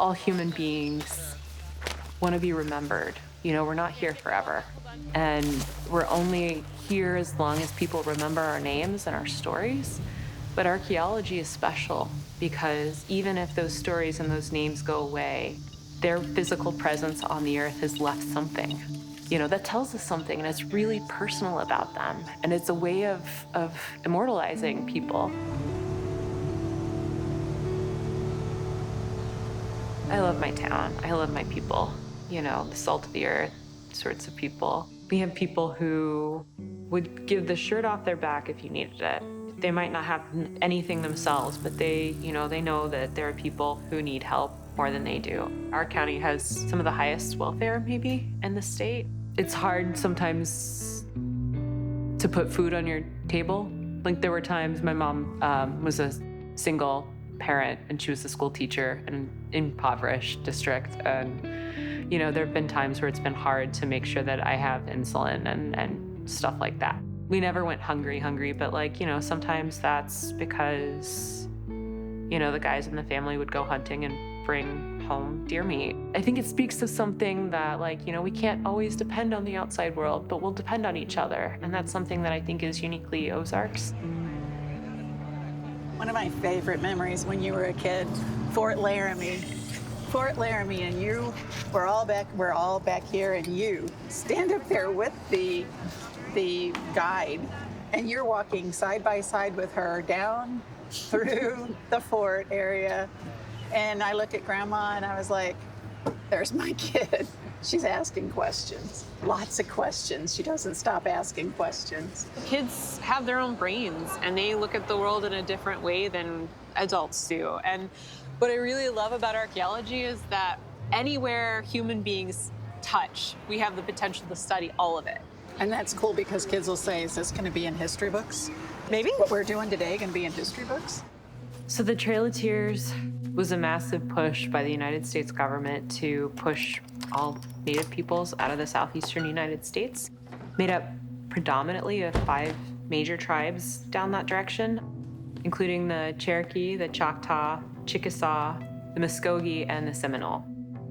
all human beings want to be remembered. You know, we're not here forever. And we're only here as long as people remember our names and our stories. But archaeology is special because even if those stories and those names go away, their physical presence on the earth has left something. You know, that tells us something, and it's really personal about them. And it's a way of immortalizing people. I love my town. I love my people. You know, the salt of the earth sorts of people. We have people who would give the shirt off their back if you needed it. They might not have anything themselves, but they know that there are people who need help more than they do. Our county has some of the highest welfare, maybe, in the state. It's hard sometimes to put food on your table. Like, there were times my mom was a single parent, and she was a school teacher in an impoverished district. And, you know, there have been times where it's been hard to make sure that I have insulin and stuff like that. We never went hungry, but, like, you know, sometimes that's because, you know, the guys in the family would go hunting and bring home deer meat. I think it speaks to something that, like, you know, we can't always depend on the outside world, but we'll depend on each other. And that's something that I think is uniquely Ozarks. One of my favorite memories when you were a kid, Fort Laramie, and you we're all back here, and you stand up there with the guide, and you're walking side by side with her down through the fort area. And I look at Grandma and I was like, there's my kid. She's asking questions, lots of questions. She doesn't stop asking questions. Kids have their own brains, and they look at the world in a different way than adults do. And what I really love about archaeology is that anywhere human beings touch, we have the potential to study all of it. And that's cool because kids will say, is this going to be in history books? Maybe. What we're doing today going to be in history books? So the Trail of Tears was a massive push by the United States government to push all Native peoples out of the southeastern United States, made up predominantly of 5 major tribes down that direction, including the Cherokee, the Choctaw, Chickasaw, the Muskogee, and the Seminole.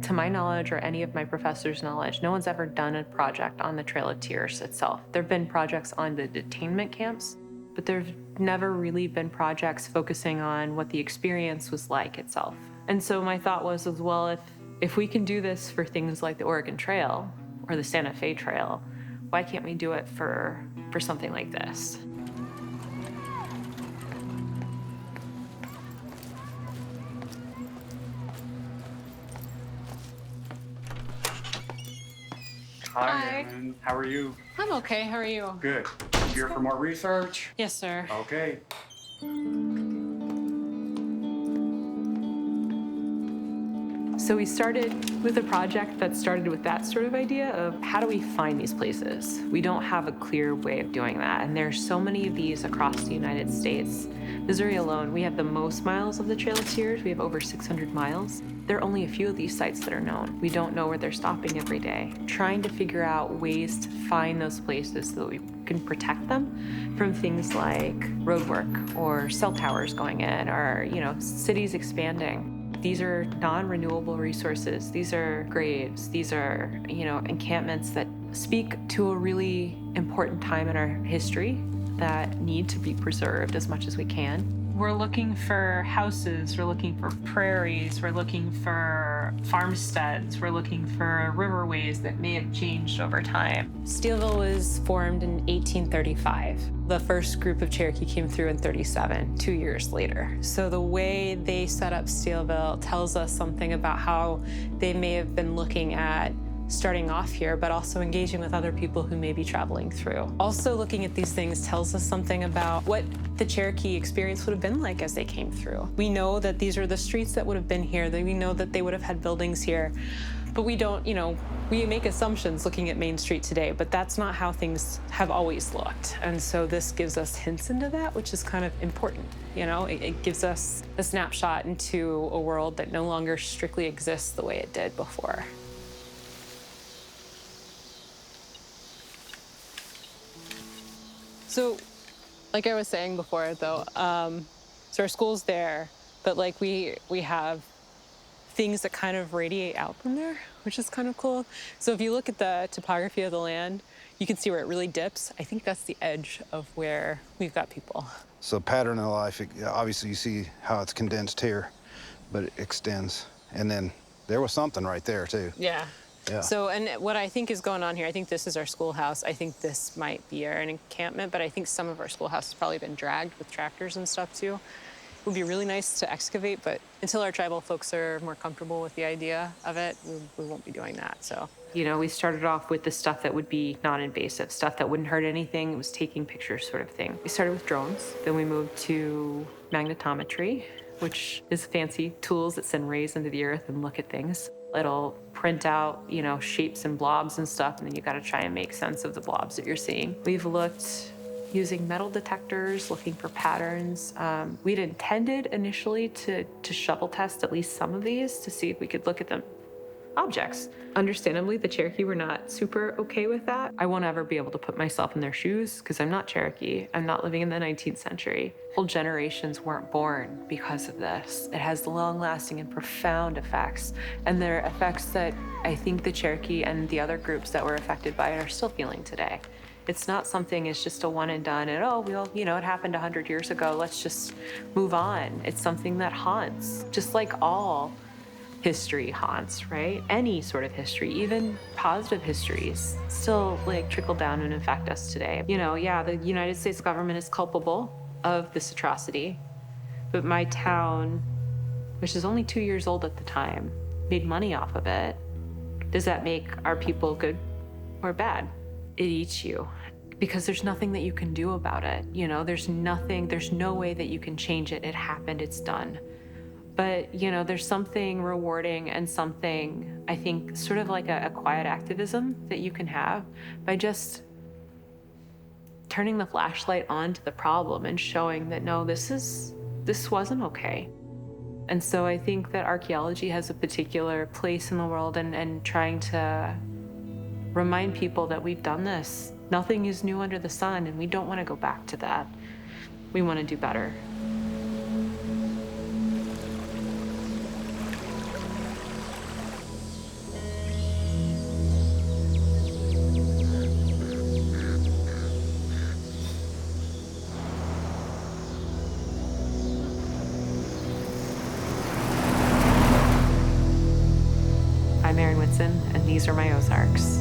To my knowledge, or any of my professors' knowledge, no one's ever done a project on the Trail of Tears itself. There have been projects on the detainment camps, but there've never really been projects focusing on what the experience was like itself. And so my thought was, as well, if we can do this for things like the Oregon Trail or the Santa Fe Trail, why can't we do it for something like this? Hi, Evan. How are you? I'm okay. How are you? Good. Here for more research? Yes, sir. Okay. So we started with a project that started with that sort of idea of how do we find these places? We don't have a clear way of doing that. And there's so many of these across the United States. Missouri alone, we have the most miles of the Trail of Tears. We have over 600 miles. There are only a few of these sites that are known. We don't know where they're stopping every day. Trying to figure out ways to find those places so that we can protect them from things like roadwork or cell towers going in or, you know, cities expanding. These are non-renewable resources. These are graves. These are, you know, encampments that speak to a really important time in our history that need to be preserved as much as we can. We're looking for houses, we're looking for prairies, we're looking for farmsteads, we're looking for riverways that may have changed over time. Steelville was formed in 1835. The first group of Cherokee came through in 37, 2 years later. So the way they set up Steelville tells us something about how they may have been looking at starting off here, but also engaging with other people who may be traveling through. Also looking at these things tells us something about what the Cherokee experience would have been like as they came through. We know that these are the streets that would have been here, that we know that they would have had buildings here, but we don't, you know, we make assumptions looking at Main Street today, but that's not how things have always looked. And so this gives us hints into that, which is kind of important. You know, it gives us a snapshot into a world that no longer strictly exists the way it did before. So, like I was saying before, though, so our school's there, but like we have things that kind of radiate out from there, which is kind of cool. So if you look at the topography of the land, you can see where it really dips. I think that's the edge of where we've got people. So pattern of life, obviously you see how it's condensed here, but it extends. And then there was something right there too. Yeah. Yeah. So, and what I think is going on here, I think this is our schoolhouse. I think this might be an encampment, but I think some of our schoolhouse has probably been dragged with tractors and stuff too. It would be really nice to excavate, but until our tribal folks are more comfortable with the idea of it, we won't be doing that, so. You know, we started off with the stuff that would be non-invasive, stuff that wouldn't hurt anything. It was taking pictures sort of thing. We started with drones, then we moved to magnetometry, which is fancy tools that send rays into the earth and look at things. It'll print out, you know, shapes and blobs and stuff, and then you gotta try and make sense of the blobs that you're seeing. We've looked using metal detectors, looking for patterns. We'd intended initially to shovel test at least some of these to see if we could look at them objects. Understandably, the Cherokee were not super okay with that. I won't ever be able to put myself in their shoes because I'm not Cherokee. I'm not living in the 19th century. Whole generations weren't born because of this. It has long-lasting and profound effects, and they're effects that I think the Cherokee and the other groups that were affected by it are still feeling today. It's not something, it's just a one and done, and oh, well, you know, it happened 100 years ago, let's just move on. It's something that haunts, just like all history haunts, right? Any sort of history, even positive histories, still like trickle down and affect us today. You know, yeah, the United States government is culpable of this atrocity, but my town, which is only 2 years old at the time, made money off of it. Does that make our people good or bad? It eats you because there's nothing that you can do about it. You know, there's no way that you can change it. It happened, it's done. But, you know, there's something rewarding and something, I think, sort of like a quiet activism that you can have by just turning the flashlight on to the problem and showing that, no, this wasn't okay. And so I think that archaeology has a particular place in the world and trying to remind people that we've done this. Nothing is new under the sun, and we don't want to go back to that. We want to do better. I'm Erin Whitson, and these are my Ozarks.